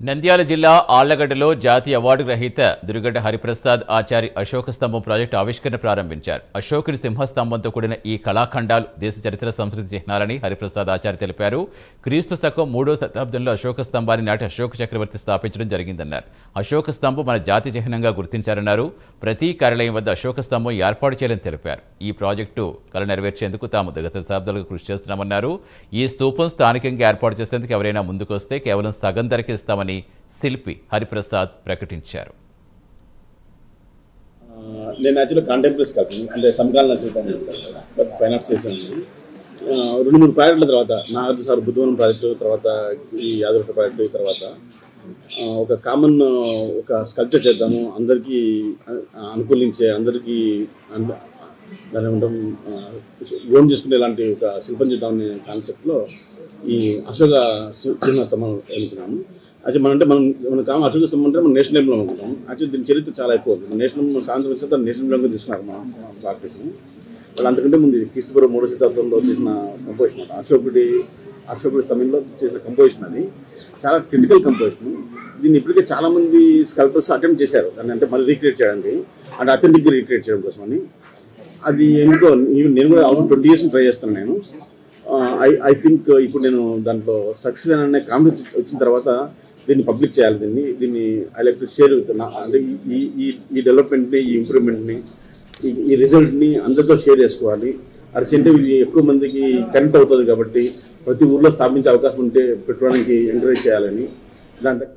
నంద్యాల జిల్లా ఆళ్లగడ్డలో జాతీయ అవార్డు గ్రహీత దుర్గడ్డ హరిప్రసాద్ ఆచారి అశోక స్తంభం ప్రాజెక్టు ఆవిష్కరణ ప్రారంభించారు. అశోకుని సింహస్తంభంతో కూడిన ఈ కళాఖండాలు దేశ చరిత్ర సంస్కృతి చిహ్నాలని హరిప్రసాద్ ఆచారి తెలిపారు. క్రీస్తు శకం 3వ శతాబ్దంలో అశోక స్తంభాన్ని నాటి అశోక చక్రవర్తి స్థాపించడం జరిగిందన్నారు. అశోక స్తంభం మన జాతి చిహ్నంగా గుర్తించారన్నారు. ప్రతి కార్యాలయం వద్ద అశోక స్తంభం ఏర్పాటు చేయాలని తెలిపారు. ఈ ప్రాజెక్టు కళ నెరవేర్చేందుకు తాము గత దశాబ్దాలుగా కృషి చేస్తున్నామన్నారు. ఈ స్తూపం స్థానికంగా ఏర్పాటు చేసేందుకు ఎవరైనా ముందుకొస్తే కేవలం సగం ధరకి ఇస్తామని శిల్పి హరిప్రసాద్ ప్రకటించారు. నేను యాక్చువల్లీ కాంటెంపరీ స్కల్ప్చర్ అంటే సమకాలీన శిల్పం ఫైన్ ఆర్ట్స్ చేశాను. 2-3 ప్రాజెక్టుల తర్వాత నాగార్జున సార్ బుద్ధవనం ప్రాజెక్టు, తర్వాత ఈ యాదవ్ ప్రాజెక్టు, తర్వాత ఒక కామన్ ఒక స్కల్ప్చర్ చేద్దాము, అందరికీ అనుకూలించే, అందరికీ దాని ఉండడం ఓన్ చేసుకునే ఇలాంటి ఒక శిల్పం చేద్దామనే కాన్సెప్ట్లో ఈ అశోక సింహస్తంభం ఎన్నుకున్నాము. యాక్చువల్ మన కామన్ అశోక స్తంభం అంటే మనం నేషనల్ లెవెల్లో అనుకుంటాం. యాక్చువల్లీ దీని చరిత్ర చాలా ఎక్కువ. నేషనల్ సాయంత్రం నేషనల్ లెవెల్గా తీసుకున్నారు మన భారతదేశం. వాళ్ళు అంతకంటే ముందు క్రీస్తుపూర్వం 3వ శతాబ్దంలో చేసిన కంపోజిషన్, అశోకుడి స్తంభంలో చేసిన కంపోజిషన్, అది చాలా క్రిటికల్ కంపోజిషన్. దీన్ని ఇప్పటికే చాలామంది స్కల్ప్టర్స్ అటెంప్ట్ చేశారు దాన్ని, అంటే మళ్ళీ రీక్రియేట్ చేయడానికి, అంటే అథెంటిక్గా రీక్రియేట్ చేయడం కోసమని. అది ఎందుకో నేను కూడా ఆల్మోస్ట్ 20 years ట్రై చేస్తాను నేను. ఐ థింక్ ఇప్పుడు నేను దాంట్లో సక్సెస్ అనే కాన్ఫిడెన్స్ వచ్చిన తర్వాత దీన్ని పబ్లిక్ చేయాలి. దీన్ని I like to share with, అంటే ఈ డెవలప్మెంట్ని, ఈ ఇంప్రూవ్మెంట్ని, ఈ రిజల్ట్ని అందరితో షేర్ చేసుకోవాలి. అరిసెంటే ఇది ఎక్కువ మందికి కనెక్ట్ అవుతుంది కాబట్టి ప్రతి ఊర్లో స్థాపించే అవకాశం ఉంటే పెట్టుకోవడానికి ఎంకరేజ్ చేయాలని దాంట్లో